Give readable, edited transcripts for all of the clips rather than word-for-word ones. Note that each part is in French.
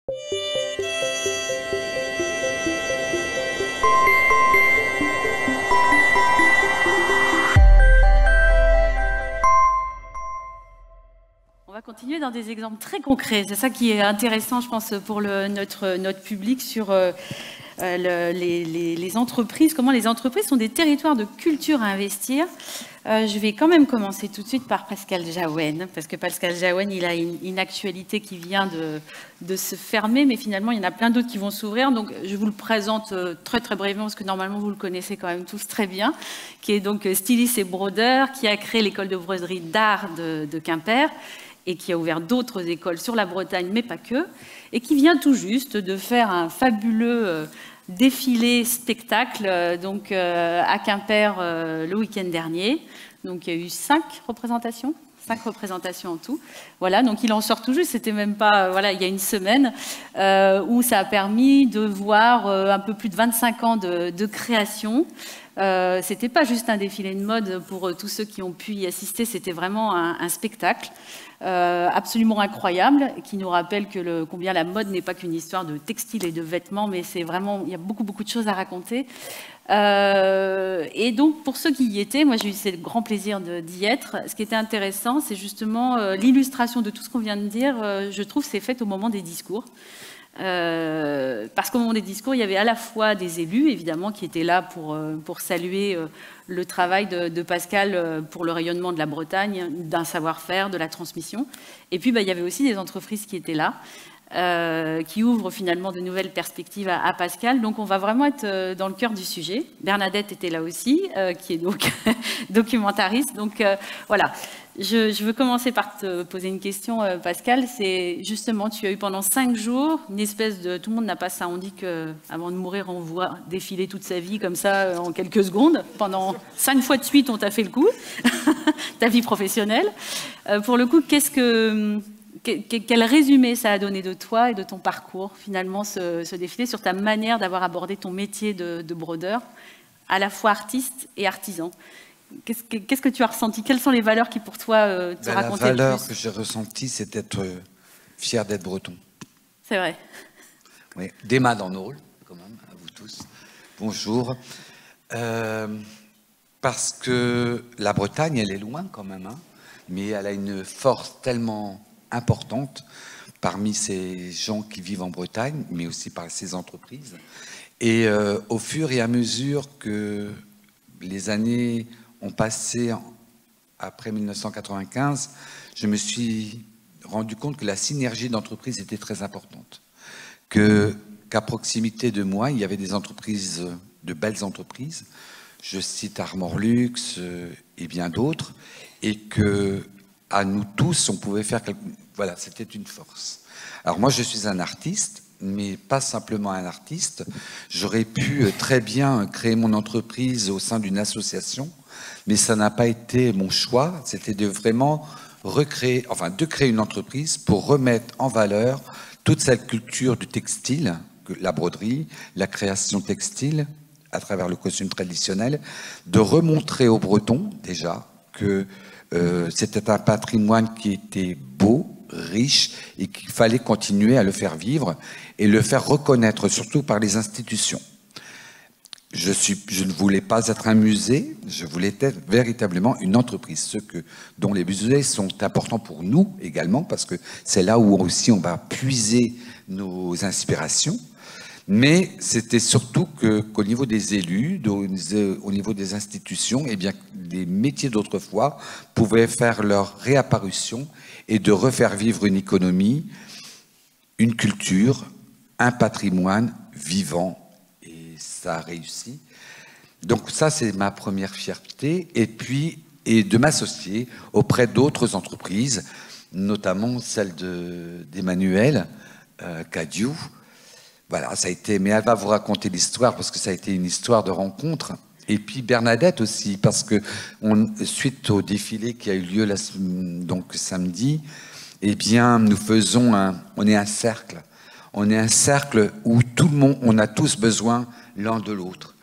On va continuer dans des exemples très concrets. C'est ça qui est intéressant, je pense, pour notre public sur les entreprises. Comment les entreprises sont des territoires de culture à investir. Je vais quand même commencer tout de suite par Pascal Jaouen, parce que Pascal Jaouen, il a une actualité qui vient de se fermer, mais finalement, il y en a plein d'autres qui vont s'ouvrir. Donc, je vous le présente très, très brièvement, parce que normalement, vous le connaissez quand même tous très bien, qui est donc styliste et brodeur, qui a créé l'école de broderie d'art de Quimper, et qui a ouvert d'autres écoles sur la Bretagne, mais pas que, et qui vient tout juste de faire un fabuleux défilé spectacle donc, à Quimper le week-end dernier. Donc il y a eu 5 représentations en tout. Voilà, donc il en sort tout juste, c'était même pas, voilà, il y a une semaine, où ça a permis de voir un peu plus de 25 ans de création. C'était pas juste un défilé de mode pour tous ceux qui ont pu y assister, c'était vraiment un spectacle absolument incroyable qui nous rappelle que combien la mode n'est pas qu'une histoire de textile et de vêtements, mais c'est vraiment, il y a beaucoup de choses à raconter. Et donc pour ceux qui y étaient, moi j'ai eu ce grand plaisir d'y être. Ce qui était intéressant, c'est justement l'illustration de tout ce qu'on vient de dire. Je trouve c'est fait au moment des discours. Parce qu'au moment des discours, il y avait à la fois des élus, évidemment, qui étaient là pour saluer le travail de Pascal pour le rayonnement de la Bretagne, d'un savoir-faire, de la transmission. Et puis, il y avait aussi des entreprises qui étaient là, qui ouvrent finalement de nouvelles perspectives à Pascal. Donc, on va vraiment être dans le cœur du sujet. Bernadette était là aussi, qui est donc documentariste. Donc, voilà. Je veux commencer par te poser une question, Pascal. C'est justement, tu as eu pendant 5 jours une espèce de... Tout le monde n'a pas ça. On dit qu'avant de mourir, on voit défiler toute sa vie comme ça en quelques secondes. Pendant 5 fois de suite, on t'a fait le coup. Ta vie professionnelle. Pour le coup, quel résumé ça a donné de toi et de ton parcours, finalement, ce défilé, sur ta manière d'avoir abordé ton métier de brodeur, à la fois artiste et artisan? Qu'est-ce que tu as ressenti? Quelles sont les valeurs qui, pour toi, te racontaient le plus? La valeur que j'ai ressentie, c'est d'être fier d'être breton. C'est vrai. Oui, d'Emma dans nos rôles, quand même, à vous tous. Bonjour. Parce que la Bretagne, elle est loin quand même, hein, mais elle a une force tellement importante parmi ces gens qui vivent en Bretagne, mais aussi par ces entreprises. Et au fur et à mesure que les années ont passé après 1995, je me suis rendu compte que la synergie d'entreprises était très importante. Qu'à proximité de moi, il y avait des entreprises, de belles entreprises, je cite Armor Luxe et bien d'autres, et que à nous tous, on pouvait faire quelque... Voilà, c'était une force. Alors moi, je suis un artiste, mais pas simplement un artiste. J'aurais pu très bien créer mon entreprise au sein d'une association, mais ça n'a pas été mon choix. C'était de vraiment recréer, enfin de créer une entreprise pour remettre en valeur toute cette culture du textile, la broderie, la création textile à travers le costume traditionnel, de remontrer aux Bretons déjà que c'était un patrimoine qui était beau, riche, et qu'il fallait continuer à le faire vivre et le faire reconnaître, surtout par les institutions. Je ne voulais pas être un musée, je voulais être véritablement une entreprise, dont les musées sont importants pour nous également, parce que c'est là où aussi on va puiser nos inspirations. Mais c'était surtout qu'au niveau des élus, au niveau des institutions, eh bien, les métiers d'autrefois pouvaient faire leur réapparition et de refaire vivre une économie, une culture, un patrimoine vivant. Et ça a réussi. Donc ça, c'est ma première fierté. Et puis, de m'associer auprès d'autres entreprises, notamment celle d'Emmanuel Cadieux. Voilà, ça a été, mais elle va vous raconter l'histoire parce que ça a été une histoire de rencontre. Et puis Bernadette aussi, parce que suite au défilé qui a eu lieu donc samedi, eh bien, nous faisons on est un cercle. On est un cercle où tout le monde, on a tous besoin l'un de l'autre.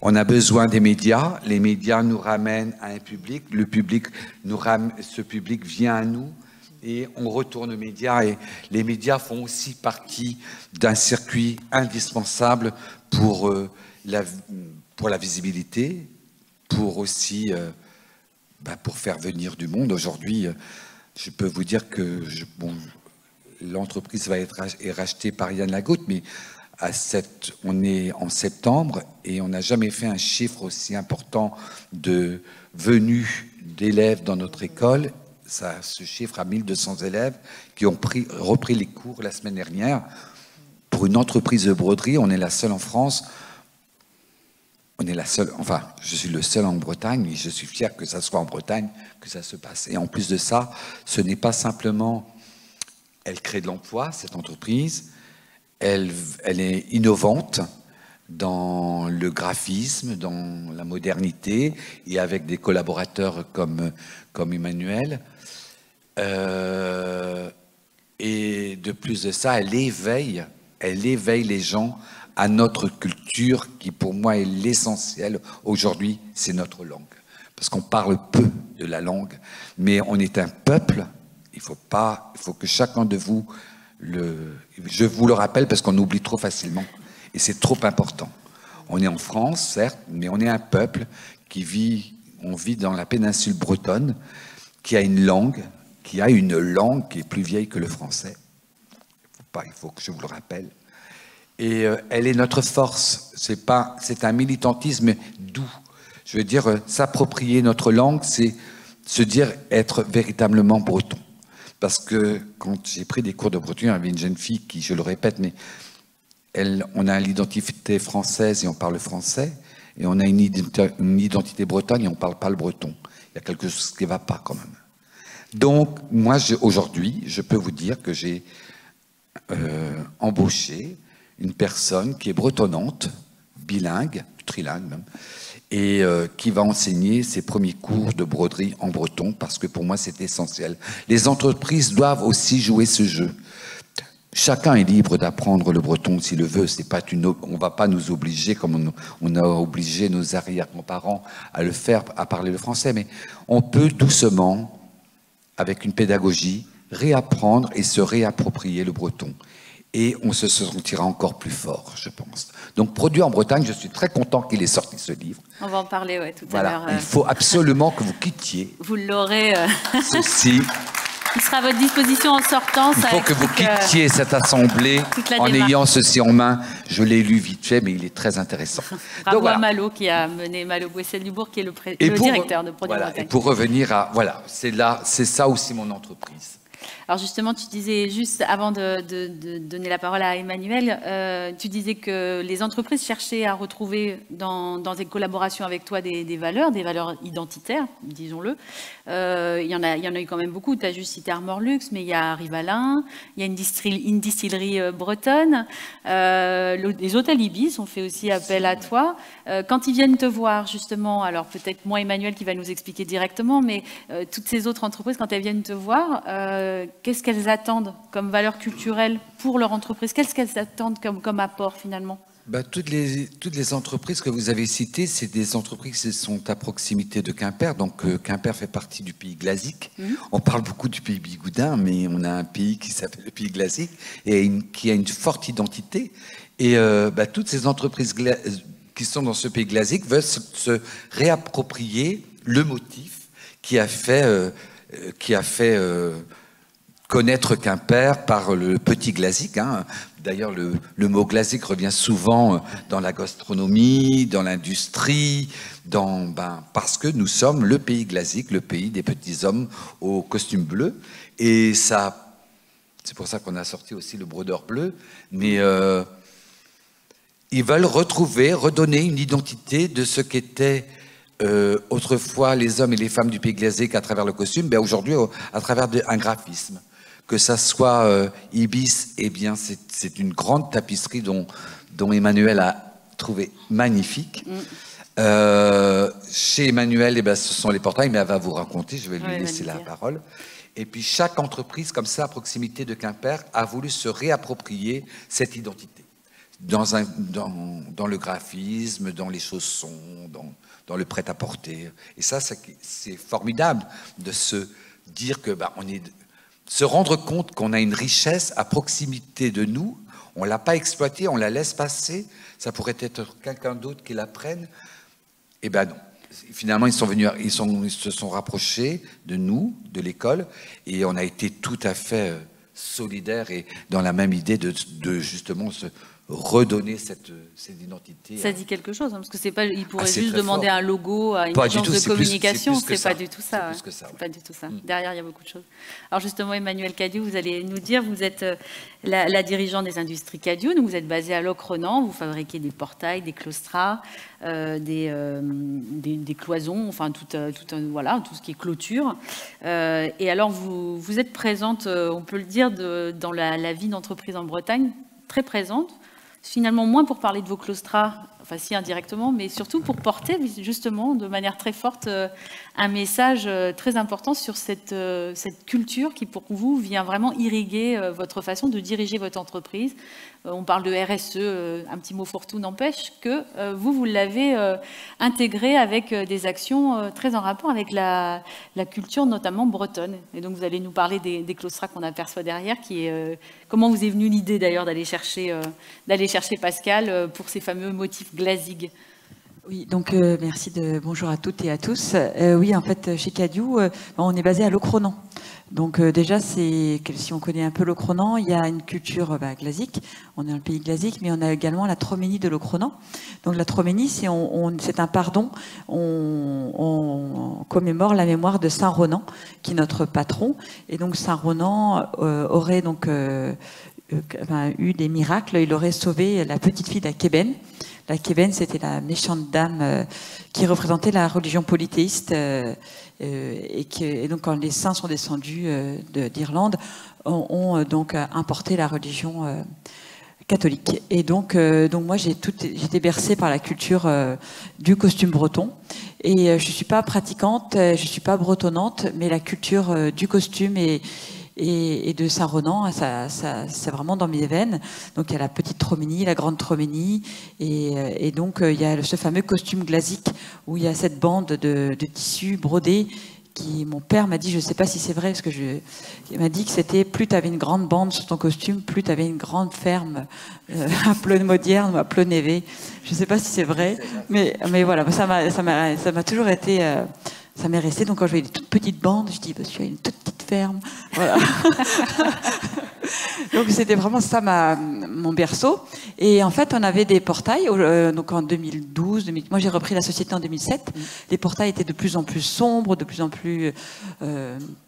On a besoin des médias. Les médias nous ramènent à un public. Le public ce public vient à nous. et on retourne aux médias. Et les médias font aussi partie d'un circuit indispensable pour la visibilité, pour aussi pour faire venir du monde. Aujourd'hui, je peux vous dire que l'entreprise est rachetée par Yann Lagoutte, mais on est en septembre et on n'a jamais fait un chiffre aussi important de venue d'élèves dans notre école. Ça se chiffre à 1200 élèves qui ont repris les cours la semaine dernière. Pour une entreprise de broderie, on est la seule en France. On est la seule, enfin, je suis le seul en Bretagne et je suis fier que ça soit en Bretagne que ça se passe. Et en plus de ça, ce n'est pas simplement, elle crée de l'emploi, cette entreprise, elle est innovante dans le graphisme, dans la modernité, et avec des collaborateurs comme Emmanuel. Et de plus de ça, elle éveille les gens à notre culture, qui pour moi est l'essentiel aujourd'hui, c'est notre langue. Parce qu'on parle peu de la langue, mais on est un peuple, il faut que chacun de vous, je vous le rappelle parce qu'on oublie trop facilement, et c'est trop important. On est en France, certes, mais on est un peuple on vit dans la péninsule bretonne, qui a une langue qui est plus vieille que le français. Il faut que je vous le rappelle. Et elle est notre force. C'est un militantisme doux. Je veux dire, s'approprier notre langue, c'est se dire être véritablement breton. Parce que quand j'ai pris des cours de breton, il y avait une jeune fille qui, je le répète, mais on a l'identité française et on parle français, et on a une identité bretonne et on ne parle pas le breton. Il y a quelque chose qui ne va pas quand même. Donc, moi, aujourd'hui, je peux vous dire que j'ai embauché une personne qui est bretonnante, bilingue, trilingue même, et qui va enseigner ses premiers cours de broderie en breton, parce que pour moi c'est essentiel. Les entreprises doivent aussi jouer ce jeu. Chacun est libre d'apprendre le breton s'il le veut. On ne va pas nous obliger, comme on a obligé nos arrière-grands-parents à le faire, à parler le français, mais on peut doucement, avec une pédagogie, réapprendre et se réapproprier le breton. Et on se sentira encore plus fort, je pense. Donc, Produit en Bretagne, je suis très content qu'il ait sorti ce livre. On va en parler, tout à l'heure. Il faut absolument que vous quittiez. Vous l'aurez. Ceci. Il sera à votre disposition en sortant. Il faut que vous quittiez cette assemblée en ayant ceci en main. Je l'ai lu vite fait, mais il est très intéressant. Bravo à Malo, qui a mené Malo Bouessel-Dubourg, qui est le directeur de Produit en Bretagne. Et pour revenir à... Voilà, c'est ça aussi mon entreprise. Alors justement, tu disais, juste avant de donner la parole à Emmanuel, tu disais que les entreprises cherchaient à retrouver dans des collaborations avec toi des valeurs identitaires, disons-le. Il y en a eu quand même beaucoup. Tu as juste cité Armor Luxe, mais il y a Rivalin, il y a une distillerie bretonne. Les hôtels Ibis ont fait aussi appel à toi. Quand ils viennent te voir, justement, alors peut-être moi, Emmanuel, qui va nous expliquer directement, mais toutes ces autres entreprises, quand elles viennent te voir, qu'est-ce qu'elles attendent comme valeur culturelle pour leur entreprise? Qu'est-ce qu'elles attendent comme apport finalement? Toutes les entreprises que vous avez citées, c'est des entreprises qui sont à proximité de Quimper. Donc Quimper fait partie du pays glasique. On parle beaucoup du pays bigoudin, mais on a un pays qui s'appelle le pays glasique et qui a une forte identité. Et toutes ces entreprises qui sont dans ce pays glasique veulent se réapproprier le motif qui a fait connaître Quimper par le petit glasique. D'ailleurs, le mot glasique revient souvent dans la gastronomie, dans l'industrie, parce que nous sommes le pays glasique, le pays des petits hommes au costume bleu. Et ça, c'est pour ça qu'on a sorti aussi le brodeur bleu. Mais ils veulent redonner une identité de ce qu'étaient autrefois les hommes et les femmes du pays glasique à travers le costume, aujourd'hui à travers un graphisme. Que ça soit Ibis, eh bien c'est une grande tapisserie dont Emmanuel a trouvé magnifique. Chez Emmanuel, ce sont les portraits, mais elle va vous raconter, je vais lui laisser la parole. Et puis chaque entreprise, comme ça, à proximité de Quimper, a voulu se réapproprier cette identité. Dans le graphisme, dans les chaussons, dans le prêt-à-porter. Et ça, c'est formidable de se dire que on est se rendre compte qu'on a une richesse à proximité de nous, on ne l'a pas exploitée, on la laisse passer, ça pourrait être quelqu'un d'autre qui la prenne. Eh bien non. Finalement, ils se sont rapprochés de nous, de l'école, et on a été tout à fait solidaires et dans la même idée de justement se redonner cette identité. Ça dit quelque chose, hein, parce que c'est pas, il pourrait juste demander un logo à une pas agence de communication, c'est pas du tout ça. C'est pas du tout ça. Derrière, il y a beaucoup de choses. Alors justement, Emmanuel Cadieux, vous allez nous dire, vous êtes la dirigeante des industries Cadieux, donc vous êtes basée à Locronan, vous fabriquez des portails, des claustras, des cloisons, enfin tout ce qui est clôture. Et alors vous êtes présente, on peut le dire, dans la vie d'entreprise en Bretagne, très présente. Finalement, moins pour parler de vos claustras, enfin si indirectement, mais surtout pour porter justement de manière très forte un message très important sur cette culture qui pour vous vient vraiment irriguer votre façon de diriger votre entreprise. On parle de RSE, un petit mot fourre-tout n'empêche que vous l'avez intégré avec des actions très en rapport avec la culture notamment bretonne. Et donc vous allez nous parler des claustras qu'on aperçoit derrière, comment vous est venue l'idée d'ailleurs d'aller chercher Pascal pour ces fameux motifs Glazig. Oui, donc merci bonjour à toutes et à tous. Oui, en fait, chez Cadieux, on est basé à Locronan. Donc déjà, si on connaît un peu Locronan, il y a une culture glasique. On est dans le pays glasique, mais on a également la Troménie de Locronan. Donc la Troménie, c'est un pardon. On commémore la mémoire de Saint Ronan, qui est notre patron. Et donc Saint Ronan aurait donc eu des miracles. Il aurait sauvé la petite fille d'Akében. La Kében, c'était la méchante dame qui représentait la religion polythéiste et donc quand les saints sont descendus d'Irlande, ont donc importé la religion catholique. Et donc moi j'étais bercée par la culture du costume breton. Et je suis pas pratiquante, je suis pas bretonnante, mais la culture du costume et de Saint-Ronan, c'est vraiment dans mes veines. Donc il y a la petite Troménie, la grande Troménie, et donc il y a ce fameux costume glasique où il y a cette bande de tissu brodé qui, mon père m'a dit, je ne sais pas si c'est vrai, parce que il m'a dit que c'était plus tu avais une grande bande sur ton costume, plus tu avais une grande ferme à Ploemodierne ou à Plonévé. Je ne sais pas si c'est vrai, mais voilà, ça m'a toujours été... ça m'est resté, donc quand je voyais des toutes petites bandes, je dis, bah, tu as une toute petite ferme. Voilà. Donc c'était vraiment ça mon berceau. Et en fait, on avait des portails, donc en 2012, moi j'ai repris la société en 2007. Les portails étaient de plus en plus sombres, de plus en plus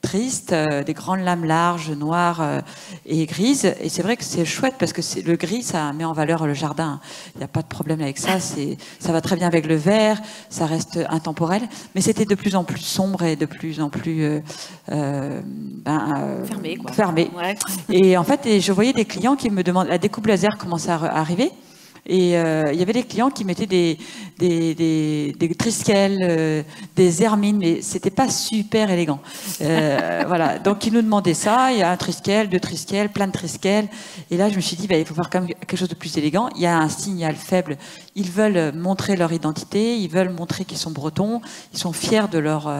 tristes, des grandes lames larges, noires et grises. Et c'est vrai que c'est chouette parce que le gris, ça met en valeur le jardin. Il n'y a pas de problème avec ça. Ça va très bien avec le vert, ça reste intemporel. Mais c'était de plus en plus sombre et de plus en plus fermé. Ouais. Et en fait, je voyais des clients qui me demandaient, la découpe laser commençait à arriver, et il y avait des clients qui mettaient des trisquels, des hermines, mais c'était pas super élégant. Voilà, donc ils nous demandaient ça, il y a un triskel, deux trisquels, plein de trisquels, et là je me suis dit, il faut faire quand même quelque chose de plus élégant. Il y a un signal faible, ils veulent montrer leur identité, ils veulent montrer qu'ils sont bretons, ils sont fiers de leur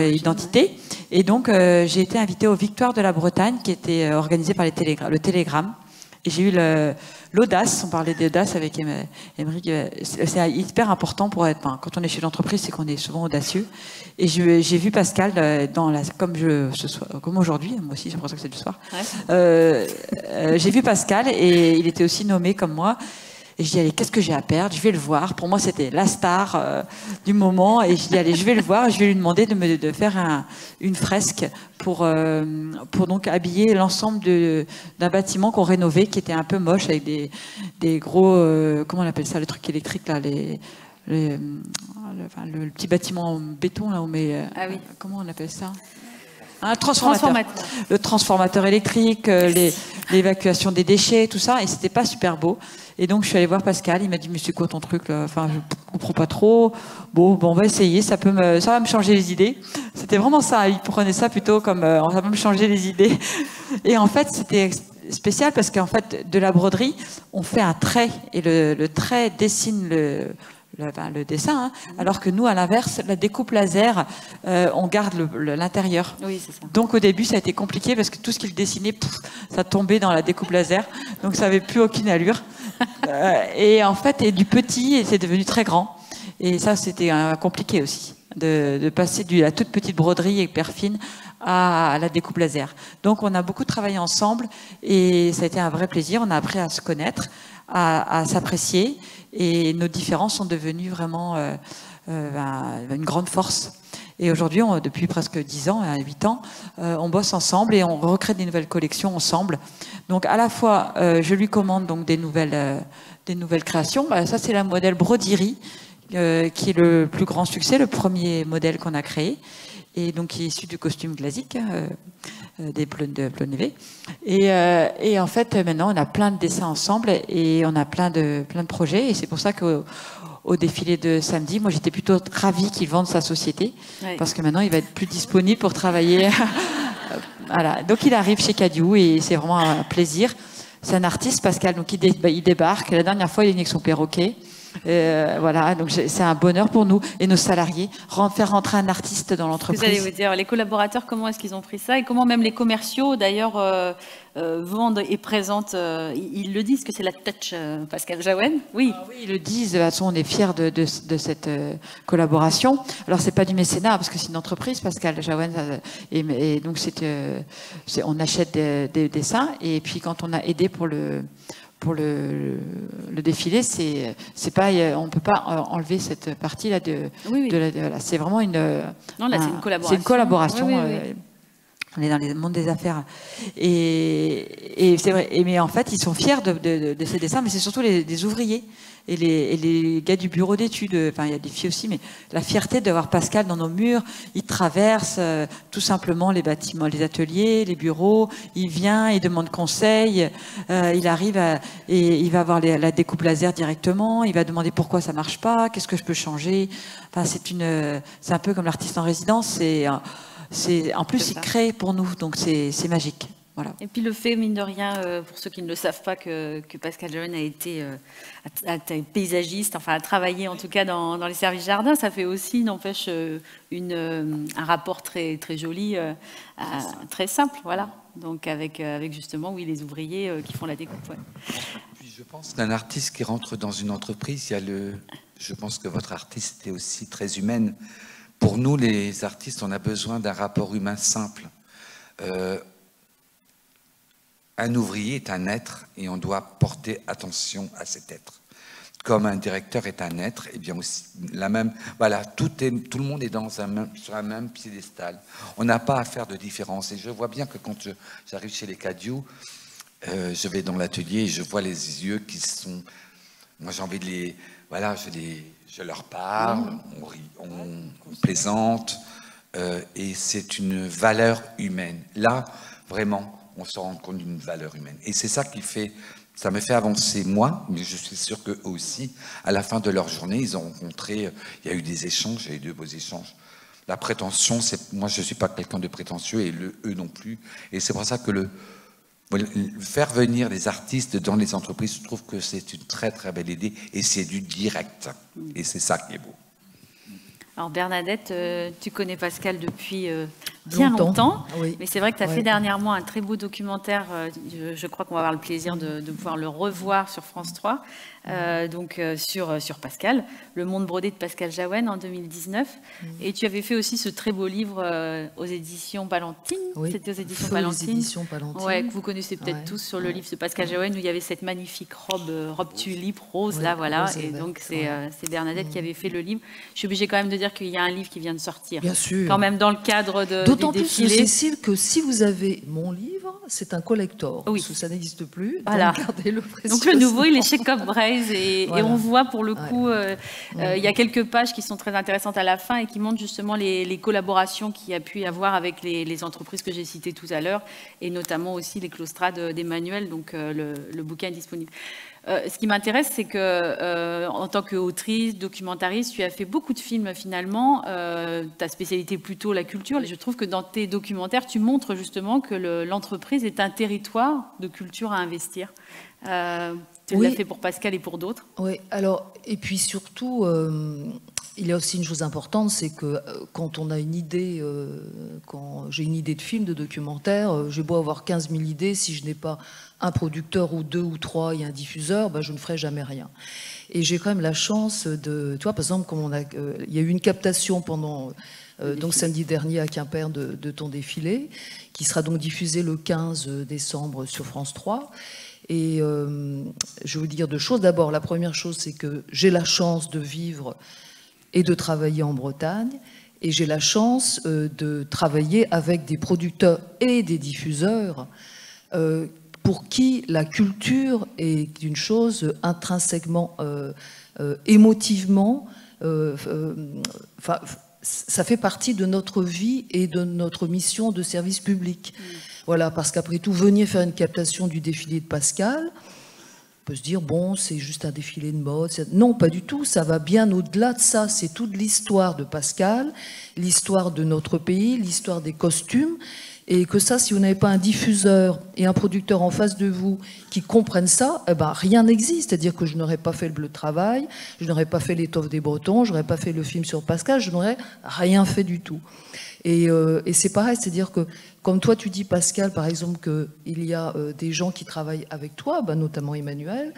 identité. Et donc, j'ai été invitée aux Victoires de la Bretagne, qui était organisée par le Télégramme. Et j'ai eu l'audace, on parlait d'audace avec Émeric, c'est hyper important quand on est chez l'entreprise, c'est qu'on est souvent audacieux. Et j'ai vu Pascal, comme aujourd'hui, moi aussi j'ai l'impression que c'est du soir, ouais. J'ai vu Pascal et il était aussi nommé comme moi. Et je dis, allez, qu'est-ce que j'ai à perdre? Je vais le voir. Pour moi, c'était la star du moment. Et je dis, allez, je vais le voir. Je vais lui demander de faire une fresque pour donc habiller l'ensemble d'un bâtiment qu'on rénovait, qui était un peu moche, avec des gros... comment on appelle ça, le truc électrique, là, le petit bâtiment en béton, là, où on met... ah oui. Comment on appelle ça? Un transformateur. Le transformateur électrique, l'évacuation des déchets, tout ça. Et c'était pas super beau. Et donc, je suis allée voir Pascal. Il m'a dit, mais c'est quoi ton truc, là? Enfin, je comprends pas trop. Bon, on va essayer. Ça va me changer les idées. C'était vraiment ça. Il prenait ça plutôt comme, ça va me changer les idées. Et en fait, c'était spécial parce qu'en fait, de la broderie, on fait un trait. Et le trait dessine le dessin, hein, alors que nous, à l'inverse, la découpe laser, on garde l'intérieur. Oui, c'est ça. Donc au début, ça a été compliqué parce que tout ce qu'il dessinait, ça tombait dans la découpe laser, donc ça n'avait plus aucune allure. Et en fait, du petit, c'est devenu très grand. Et ça, c'était compliqué aussi, de passer de la toute petite broderie hyper fine à la découpe laser. Donc on a beaucoup travaillé ensemble et ça a été un vrai plaisir. On a appris à se connaître, à s'apprécier, et nos différences sont devenues vraiment une grande force. Et aujourd'hui, depuis presque 10 ans, 8 ans, on bosse ensemble et on recrée des nouvelles collections ensemble. Donc à la fois, je lui commande donc des nouvelles créations. Ça, c'est la modèle Brodiri, qui est le plus grand succès, le premier modèle qu'on a créé, et donc qui est issu du costume classique de Plonévé. Et en fait, maintenant, on a plein de dessins ensemble et on a plein de projets. Et c'est pour ça qu'au défilé de samedi, moi, j'étais plutôt ravie qu'il vende sa société, parce que maintenant, il va être plus disponible pour travailler. Voilà. Donc, il arrive chez Cadieux et c'est vraiment un plaisir. C'est un artiste, Pascal, donc il débarque. La dernière fois, il est venu avec son perroquet. Voilà, donc c'est un bonheur pour nous et nos salariés, faire rentrer un artiste dans l'entreprise. Vous allez vous dire, les collaborateurs, comment est-ce qu'ils ont pris ça et comment même les commerciaux, d'ailleurs, vendent et présentent. Ils le disent que c'est la touch, Pascal Jaouen. Oui. Oui, ils le disent. De toute façon, on est fiers de cette collaboration. Alors, c'est pas du mécénat parce que c'est une entreprise, Pascal Jaouen, et donc on achète des dessins, et puis quand on a aidé pour le défilé, c'est pas, on peut pas enlever cette partie là c'est vraiment non, là, c'est une collaboration. C'est une collaboration. Oui. On est dans le monde des affaires et c'est vrai. Mais en fait, ils sont fiers de ces dessins, mais c'est surtout les ouvriers et les gars du bureau d'études. Enfin, il y a des filles aussi, mais la fierté de voir Pascal dans nos murs. Il traverse tout simplement les bâtiments, les ateliers, les bureaux. Il vient, il demande conseil. Il arrive et il va avoir la découpe laser directement. Il va demander pourquoi ça marche pas, qu'est-ce que je peux changer. Enfin, c'est un peu comme l'artiste en résidence. En plus, il crée pour nous, donc c'est magique. Voilà. Et puis le fait, mine de rien, pour ceux qui ne le savent pas, que Pascal Jaouen a été paysagiste, enfin a travaillé en tout cas dans les services jardins, ça fait aussi, n'empêche, un rapport très, très joli, très simple, voilà. Donc avec justement, oui, les ouvriers qui font la découpe. Ouais. Puis je pense qu'un artiste qui rentre dans une entreprise, je pense que votre artiste est aussi très humaine. Pour nous, les artistes, on a besoin d'un rapport humain simple. Un ouvrier est un être et on doit porter attention à cet être. Comme un directeur est un être, et bien aussi voilà, tout le monde est sur un même piédestal. On n'a pas à faire de différence. Et je vois bien que quand j'arrive chez les Cadieux, je vais dans l'atelier et je vois les yeux qui sont. Moi, j'ai envie de les. Voilà, je leur parle, on rit, on plaisante, et c'est une valeur humaine. Là, vraiment, on se rend compte d'une valeur humaine. Et c'est ça qui fait, ça me fait avancer moi, mais je suis sûr qu'eux aussi, à la fin de leur journée, ils ont rencontré, il y a eu des échanges, il y a eu de beaux échanges. La prétention, moi je ne suis pas quelqu'un de prétentieux, et eux non plus. Et c'est pour ça que faire venir des artistes dans les entreprises, je trouve que c'est une très très belle idée, et c'est du direct. Et c'est ça qui est beau. Alors Bernadette, tu connais Pascal depuis bien longtemps, oui. Mais c'est vrai que tu as fait dernièrement un très beau documentaire, je crois qu'on va avoir le plaisir de pouvoir le revoir sur France 3, sur Pascal, Le monde brodé de Pascal Jaouen en 2019. Et tu avais fait aussi ce très beau livre aux éditions Palantine. Oui. C'était aux éditions Feu Palantine. Les éditions Palantine. Ouais, que vous connaissez peut-être tous sur le livre de Pascal Jaouen, où il y avait cette magnifique robe tulipe rose, là, voilà. Rose et donc c'est Bernadette qui avait fait le livre. Je suis obligée quand même de dire qu'il y a un livre qui vient de sortir. Bien sûr. Quand même dans le cadre D'autant du plus, défilé. Cécile, que si vous avez mon livre, c'est un collector. Oui. Parce que ça n'existe plus. Voilà. Donc gardez-le précieusement. Donc le nouveau, il est chez Cobb Braze et on voit pour le coup, Ouais. il y a quelques pages qui sont très intéressantes à la fin et qui montrent justement les collaborations qu'il y a pu y avoir avec les entreprises que j'ai citées tout à l'heure et notamment aussi les claustrades d'Emmanuel, donc le bouquin est disponible. Ce qui m'intéresse, c'est que en tant qu'autrice, documentariste, tu as fait beaucoup de films finalement. Ta spécialité est plutôt la culture. Je trouve que dans tes documentaires, tu montres justement que l'entreprise est un territoire de culture à investir. Tu l'as fait pour Pascal et pour d'autres. Oui, alors, et puis surtout, il y a aussi une chose importante, c'est que quand on a une idée, quand j'ai une idée de film, de documentaire, j'ai beau avoir 15 000 idées, si je n'ai pas un producteur ou 2 ou 3 et un diffuseur, ben, je ne ferai jamais rien. Et j'ai quand même la chance de... Tu vois, par exemple, comme il y a eu une captation pendant... donc samedi dernier à Quimper de ton défilé, qui sera donc diffusé le 15 décembre sur France 3. Et je vais vous dire deux choses. D'abord, la première chose, c'est que j'ai la chance de vivre et de travailler en Bretagne. Et j'ai la chance de travailler avec des producteurs et des diffuseurs pour qui la culture est une chose intrinsèquement, émotivement, ça fait partie de notre vie et de notre mission de service public. Voilà, parce qu'après tout, venir faire une captation du défilé de Pascal, on peut se dire, bon, c'est juste un défilé de mode. Non, pas du tout, ça va bien au-delà de ça. C'est toute l'histoire de Pascal, l'histoire de notre pays, l'histoire des costumes. Et que ça, si vous n'avez pas un diffuseur et un producteur en face de vous qui comprennent ça, eh ben, rien n'existe. C'est-à-dire que je n'aurais pas fait le Bleu de Travail, je n'aurais pas fait l'étoffe des Bretons, je n'aurais pas fait le film sur Pascal, je n'aurais rien fait du tout. Et c'est pareil, c'est-à-dire que, comme toi tu dis, Pascal, par exemple, qu'il y a des gens qui travaillent avec toi, ben, notamment Emmanuel,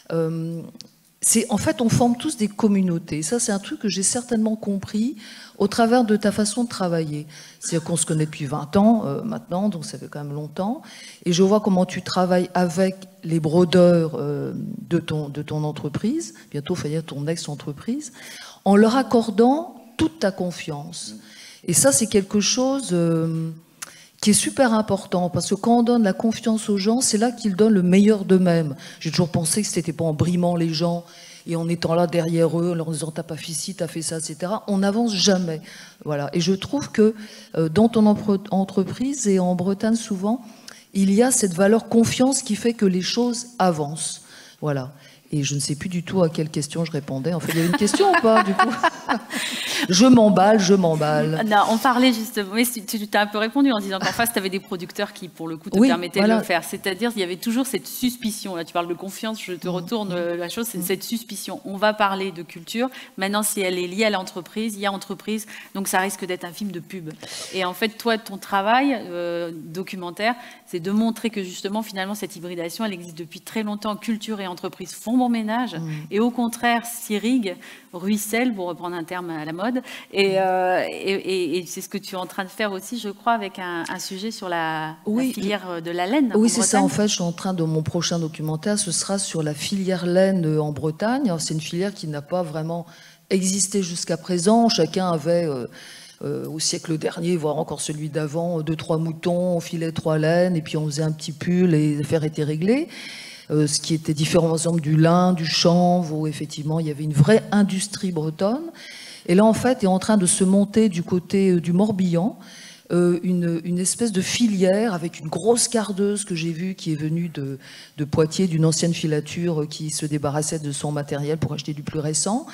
en fait, on forme tous des communautés. Ça, c'est un truc que j'ai certainement compris au travers de ta façon de travailler. C'est-à-dire qu'on se connaît depuis 20 ans maintenant, donc ça fait quand même longtemps. Et je vois comment tu travailles avec les brodeurs de ton entreprise, bientôt, il faut dire ton ex-entreprise, en leur accordant toute ta confiance. Et ça, c'est quelque chose qui est super important, parce que quand on donne la confiance aux gens, c'est là qu'ils donnent le meilleur d'eux-mêmes. J'ai toujours pensé que c'était pas en brimant les gens et en étant là derrière eux, en leur disant t'as pas fait ci, t'as fait ça, etc. On n'avance jamais. Voilà. Et je trouve que dans ton entreprise et en Bretagne souvent, il y a cette valeur confiance qui fait que les choses avancent. Voilà. Et je ne sais plus du tout à quelle question je répondais. En fait, il y avait une question ou pas, du coup? Je m'emballe. Non, on parlait justement, mais tu t'as un peu répondu en disant qu'en face, tu avais des producteurs qui, pour le coup, te permettaient de le faire. C'est-à-dire, il y avait toujours cette suspicion. Là, tu parles de confiance, je te retourne la chose, c'est cette suspicion. On va parler de culture. Maintenant, si elle est liée à l'entreprise, il y a entreprise, donc ça risque d'être un film de pub. Et en fait, toi, ton travail documentaire, c'est de montrer que justement, finalement, cette hybridation, elle existe depuis très longtemps. Culture et entreprise font bon ménage, et au contraire, s'irriguent, ruissellent, pour reprendre un terme à la mode, et c'est ce que tu es en train de faire aussi, je crois, avec un sujet sur la filière de la laine. Oui, c'est ça, en fait, je suis en train de mon prochain documentaire, ce sera sur la filière laine en Bretagne. C'est une filière qui n'a pas vraiment existé jusqu'à présent. Chacun avait... au siècle dernier, voire encore celui d'avant, 2-3 moutons, on filait 3 laines, et puis on faisait un petit pull et les affaires étaient réglées. Ce qui était différent, par exemple, du lin, du chanvre, où effectivement il y avait une vraie industrie bretonne. Et là, en fait, est en train de se monter du côté du Morbihan une espèce de filière avec une grosse cardeuse que j'ai vue qui est venue de Poitiers, d'une ancienne filature qui se débarrassait de son matériel pour acheter du plus récent.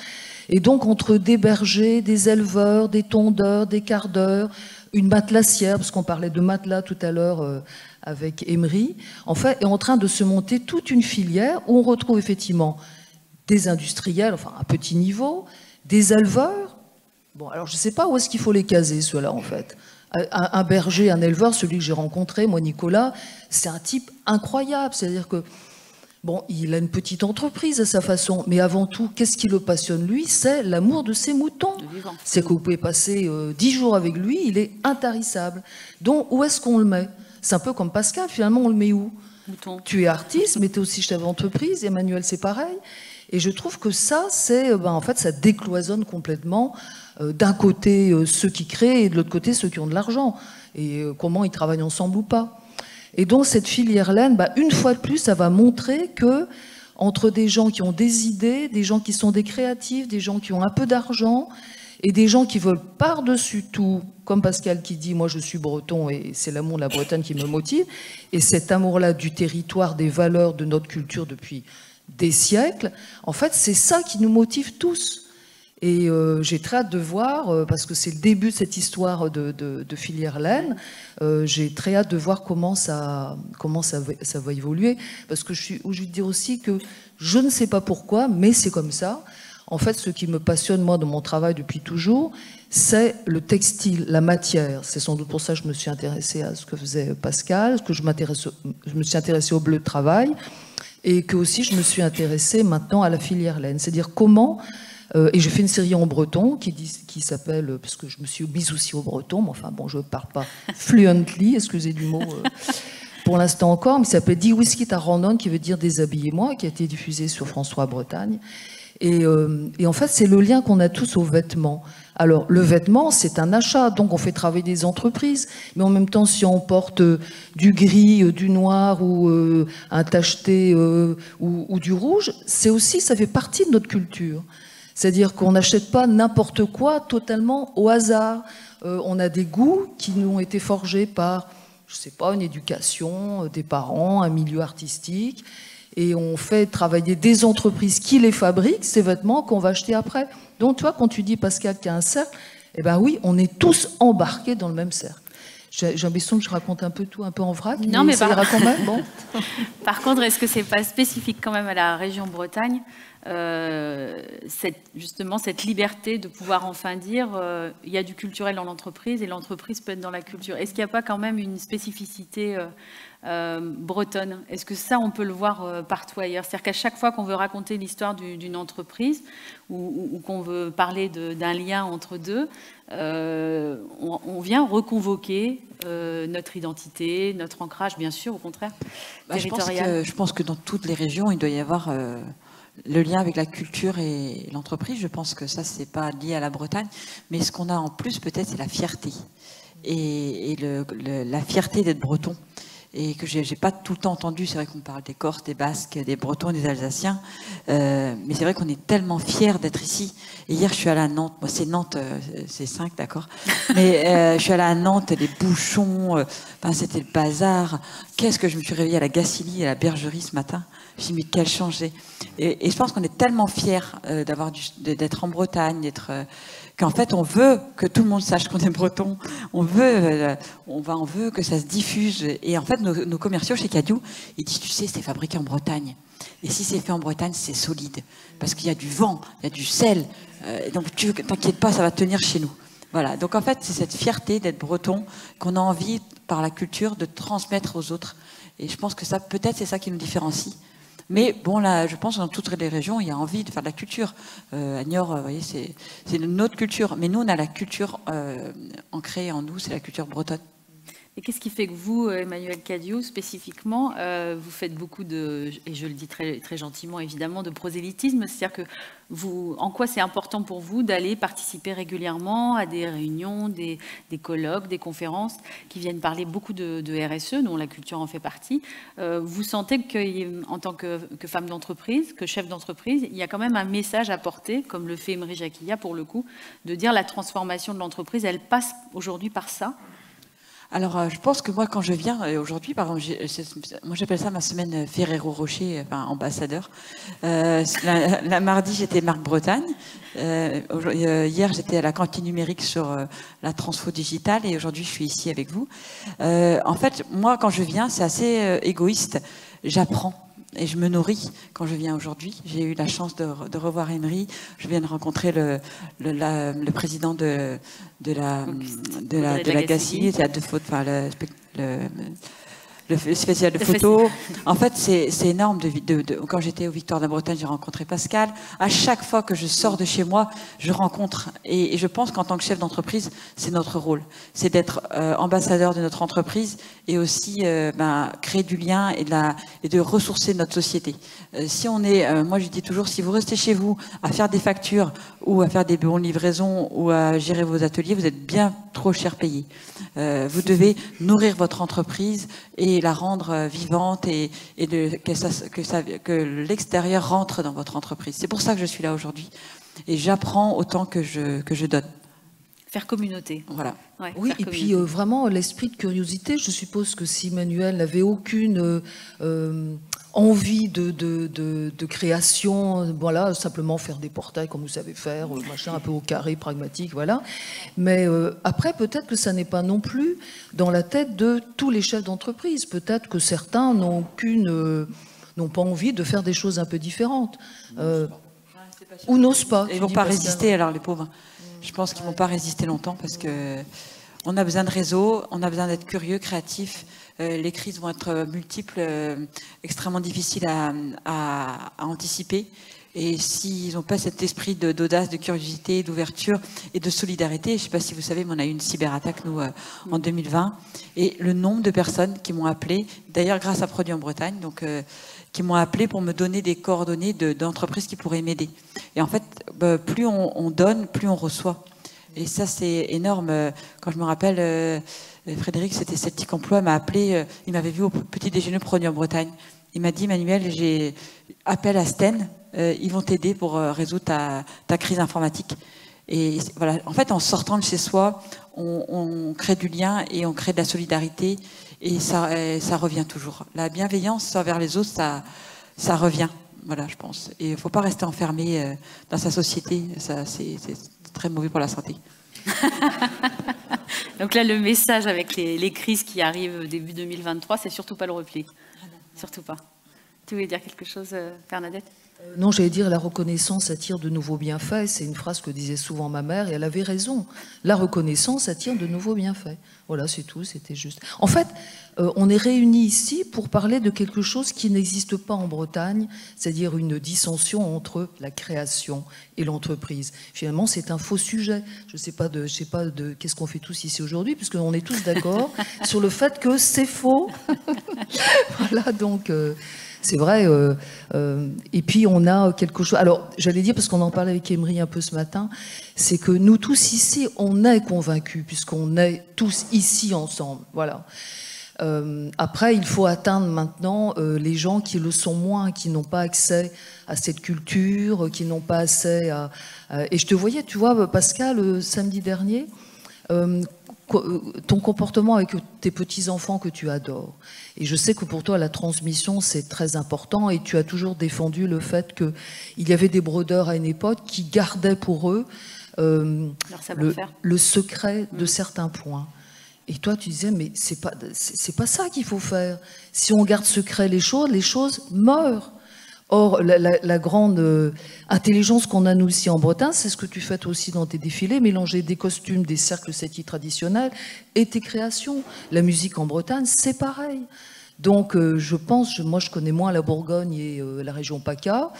Et donc, entre des bergers, des éleveurs, des tondeurs, des cardeurs, une matelassière, parce qu'on parlait de matelas tout à l'heure avec Emery, en fait, est en train de se monter toute une filière où on retrouve effectivement des industriels, enfin à petit niveau, des éleveurs. Bon, alors je ne sais pas où est-ce qu'il faut les caser, ceux-là, en fait. Un berger, un éleveur, celui que j'ai rencontré, moi, Nicolas, c'est un type incroyable. C'est-à-dire que bon, il a une petite entreprise à sa façon, mais avant tout, qu'est-ce qui le passionne, lui? C'est l'amour de ses moutons. C'est que vous pouvez passer 10 jours avec lui, il est intarissable. Donc, où est-ce qu'on le met? C'est un peu comme Pascal, finalement, on le met où? Mouton. Tu es artiste, mais tu es aussi chef d'entreprise, Emmanuel, c'est pareil. Et je trouve que ça, c'est, en fait, ça décloisonne complètement d'un côté ceux qui créent et de l'autre côté ceux qui ont de l'argent. Et comment ils travaillent ensemble ou pas. Et donc cette filière laine, une fois de plus, ça va montrer que entre des gens qui ont des idées, des gens qui sont des créatifs, des gens qui ont un peu d'argent et des gens qui veulent par-dessus tout, comme Pascal qui dit, moi je suis breton et c'est l'amour de la Bretagne qui me motive, et cet amour-là du territoire, des valeurs de notre culture depuis des siècles. En fait, c'est ça qui nous motive tous. Et j'ai très hâte de voir, parce que c'est le début de cette histoire de filière laine, j'ai très hâte de voir comment ça va évoluer. Parce que je suis obligée de dire aussi que je ne sais pas pourquoi, mais c'est comme ça. En fait, ce qui me passionne, moi, dans mon travail depuis toujours, c'est le textile, la matière. C'est sans doute pour ça que je me suis intéressée à ce que faisait Pascal, que je me suis intéressée au bleu de travail, et que aussi je me suis intéressée maintenant à la filière laine. C'est-à-dire comment... et j'ai fait une série en breton qui s'appelle, parce que je me suis mise aussi au breton, mais enfin bon, je ne parle pas fluently, excusez du mot, pour l'instant encore, mais il s'appelle Di Whisky Tarannon, qui veut dire déshabillez-moi, qui a été diffusé sur François Bretagne. Et en fait, c'est le lien qu'on a tous aux vêtements. Alors, le vêtement, c'est un achat, donc on fait travailler des entreprises, mais en même temps, si on porte du gris, du noir ou un tacheté ou du rouge, c'est aussi, ça fait partie de notre culture. C'est-à-dire qu'on n'achète pas n'importe quoi totalement au hasard. On a des goûts qui nous ont été forgés par, je ne sais pas, une éducation, des parents, un milieu artistique. Et on fait travailler des entreprises qui les fabriquent, ces vêtements qu'on va acheter après. Donc, tu vois, quand tu dis, Pascal, qu'il y a un cercle, eh ben oui, on est tous embarqués dans le même cercle. J'ai l'impression que je raconte un peu tout, un peu en vrac, non, mais ça ira quand même. Bon. Par contre, est-ce que c'est pas spécifique quand même à la région Bretagne, justement cette liberté de pouvoir enfin dire il y a du culturel dans l'entreprise et l'entreprise peut être dans la culture. Est-ce qu'il n'y a pas quand même une spécificité bretonne? Est-ce que ça, on peut le voir partout ailleurs? C'est-à-dire qu'à chaque fois qu'on veut raconter l'histoire d'une entreprise ou qu'on veut parler d'un lien entre deux, on vient reconvoquer notre identité, notre ancrage, bien sûr, au contraire, territorial. Je pense que dans toutes les régions, il doit y avoir le lien avec la culture et l'entreprise. Je pense que ça, c'est pas lié à la Bretagne. Mais ce qu'on a en plus, peut-être, c'est la fierté. Et la fierté d'être breton. Et que j'ai pas tout le temps entendu. C'est vrai qu'on parle des Corses, des Basques, des Bretons, des Alsaciens. Mais c'est vrai qu'on est tellement fiers d'être ici. Et hier, je suis allée à Nantes. Moi, c'est Nantes, c'est 5, d'accord. Mais je suis allée à Nantes, les bouchons, c'était le bazar. Qu'est-ce que je me suis réveillée à la Gacilly et à la Bergerie ce matin. Je me suis dit, mais quel changé. Et je pense qu'on est tellement fiers d'être en Bretagne, qu'en fait, on veut que tout le monde sache qu'on est breton. On veut que ça se diffuse. Et en fait, nos commerciaux chez Cadieux, ils disent, tu sais, c'est fabriqué en Bretagne. Et si c'est fait en Bretagne, c'est solide. Parce qu'il y a du vent, il y a du sel. Donc, t'inquiète pas, ça va tenir chez nous. Voilà. Donc, en fait, c'est cette fierté d'être breton qu'on a envie, par la culture, de transmettre aux autres. Et je pense que ça, peut-être, c'est ça qui nous différencie. Mais bon, là, je pense que dans toutes les régions, il y a envie de faire de la culture. À Niort, vous voyez, c'est notre culture. Mais nous, on a la culture ancrée en nous, c'est la culture bretonne. Et qu'est-ce qui fait que vous, Emmanuel Cadieux, spécifiquement, vous faites beaucoup et je le dis très, très gentiment évidemment, de prosélytisme, c'est-à-dire que en quoi c'est important pour vous d'aller participer régulièrement à des réunions, des colloques, des conférences qui viennent parler beaucoup de RSE, dont la culture en fait partie. Vous sentez qu'en tant que femme d'entreprise, que chef d'entreprise, il y a quand même un message à porter, comme le fait Emery Jacquilla pour le coup, de dire la transformation de l'entreprise, elle passe aujourd'hui par ça. Alors, je pense que moi, quand je viens, aujourd'hui, par exemple, moi j'appelle ça ma semaine Ferrero-Rocher, enfin ambassadeur. La mardi, j'étais Marque Bretagne. Hier, j'étais à la cantine numérique sur la transfo digitale et aujourd'hui, je suis ici avec vous. En fait, moi, quand je viens, c'est assez égoïste. J'apprends. Et je me nourris quand je viens aujourd'hui. J'ai eu la chance de revoir Emery. Je viens de rencontrer le président de la Gacilly. Il y a deux fautes, enfin, le festival de photos. En fait, c'est énorme. Quand j'étais au Victoire de la Bretagne, j'ai rencontré Pascal. À chaque fois que je sors de chez moi, je rencontre. Et je pense qu'en tant que chef d'entreprise, c'est notre rôle. C'est d'être ambassadeur de notre entreprise et aussi créer du lien et de ressourcer notre société. Si on est, moi je dis toujours, si vous restez chez vous à faire des factures ou à faire des bons de livraison ou à gérer vos ateliers, vous êtes bien trop cher payé. Vous devez nourrir votre entreprise et la rendre vivante et que l'extérieur rentre dans votre entreprise. C'est pour ça que je suis là aujourd'hui. Et j'apprends autant que je donne. Faire communauté. Voilà. Ouais, oui, et puis vraiment l'esprit de curiosité. Je suppose que si Emmanuel n'avait aucune, on envie de création, voilà, simplement faire des portails comme vous savez faire, machin, un peu au carré, pragmatique, voilà. Mais après, peut-être que ça n'est pas non plus dans la tête de tous les chefs d'entreprise. Peut-être que certains n'ont pas envie de faire des choses un peu différentes. Ou n'osent pas. Ils ne vont pas résister, alors, les pauvres. Je pense qu'ils ne vont pas résister longtemps parce que on a besoin de réseau, on a besoin d'être curieux, créatif. Les crises vont être multiples, extrêmement difficiles à anticiper. Et s'ils n'ont pas cet esprit d'audace, de curiosité, d'ouverture et de solidarité, je ne sais pas si vous savez, mais on a eu une cyberattaque, nous, en 2020. Et le nombre de personnes qui m'ont appelé, d'ailleurs grâce à Produits en Bretagne, donc, qui m'ont appelé pour me donner des coordonnées d'entreprises qui pourraient m'aider. Et en fait, plus on donne, plus on reçoit. Et ça, c'est énorme. Quand je me rappelle, Frédéric, c'était Celtic Emploi, m'a appelé, il m'avait vu au petit déjeuner Produits en Bretagne. Il m'a dit, Manuel, j'ai appel à Sten, ils vont t'aider pour résoudre ta crise informatique. Et voilà, en fait, en sortant de chez soi, on crée du lien et on crée de la solidarité et ça revient toujours. La bienveillance envers les autres, ça revient, voilà, je pense. Et il ne faut pas rester enfermé dans sa société, ça, c'est très mauvais pour la santé. Donc là, le message avec les crises qui arrivent début 2023, c'est surtout pas le repli. Surtout pas. Tu voulais dire quelque chose, Bernadette ? Non, j'allais dire la reconnaissance attire de nouveaux bienfaits. C'est une phrase que disait souvent ma mère et elle avait raison. La reconnaissance attire de nouveaux bienfaits. Voilà, c'est tout, c'était juste. En fait, on est réunis ici pour parler de quelque chose qui n'existe pas en Bretagne, c'est-à-dire une dissension entre la création et l'entreprise. Finalement, c'est un faux sujet. Je sais pas de qu'est-ce qu'on fait tous ici aujourd'hui, puisqu'on est tous d'accord sur le fait que c'est faux. Voilà, donc... c'est vrai. Et puis, on a quelque chose... Alors, j'allais dire, parce qu'on en parlait avec Emery un peu ce matin, c'est que nous tous ici, on est convaincus, puisqu'on est tous ici ensemble. Voilà. Après, il faut atteindre maintenant les gens qui le sont moins, qui n'ont pas accès à cette culture, qui n'ont pas accès à... Et je te voyais, tu vois, Pascal, samedi dernier... ton comportement avec tes petits-enfants que tu adores. Et je sais que pour toi, la transmission, c'est très important et tu as toujours défendu le fait qu'il y avait des brodeurs à une époque qui gardaient pour eux le secret de certains points. Et toi, tu disais, mais c'est pas ça qu'il faut faire. Si on garde secret les choses meurent. Or, la grande intelligence qu'on a nous ici en Bretagne, c'est ce que tu fais aussi dans tes défilés, mélanger des costumes, des cercles celtiques traditionnels et tes créations. La musique en Bretagne, c'est pareil. Donc, je pense, moi je connais moins la Bourgogne et la région PACA,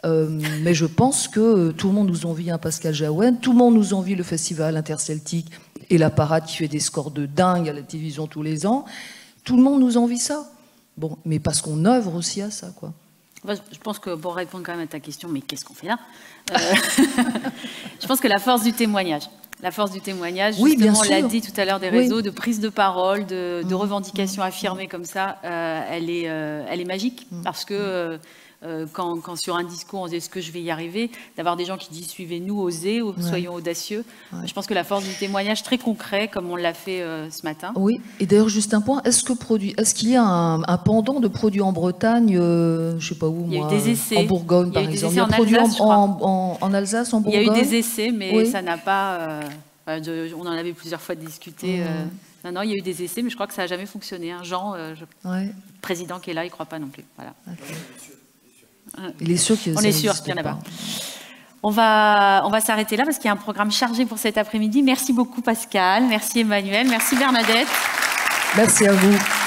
mais je pense que tout le monde nous envie un Pascal Jaouen, tout le monde nous envie le festival interceltique et la parade qui fait des scores de dingue à la télévision tous les ans. Tout le monde nous envie ça. Bon, mais parce qu'on œuvre aussi à ça, quoi. Je pense que pour répondre quand même à ta question, mais qu'est-ce qu'on fait là je pense que la force du témoignage, oui, justement, on l'a dit tout à l'heure, des réseaux, oui, de prise de parole, de revendications affirmées comme ça, elle est magique parce que quand sur un discours on dit est-ce que je vais y arriver, d'avoir des gens qui disent suivez-nous, osez, soyons audacieux. Ouais. Je pense que la force du témoignage très concret, comme on l'a fait ce matin. Oui, et d'ailleurs juste un point, est-ce qu'il y a un pendant de produits en Bretagne, je ne sais pas où, moi, en Bourgogne par exemple. Il y a des produits en Alsace, en Bourgogne. Il y a eu des essais, mais oui, ça n'a pas... on en avait plusieurs fois discuté. Non, il y a eu des essais, mais je crois que ça n'a jamais fonctionné. Jean, le président qui est là, il ne croit pas non plus. Voilà. Okay. Il est sûr qu'il on est sûr qu'il y en a pas. On va s'arrêter là parce qu'il y a un programme chargé pour cet après-midi. Merci beaucoup Pascal, merci Emmanuel, merci Bernadette. Merci à vous.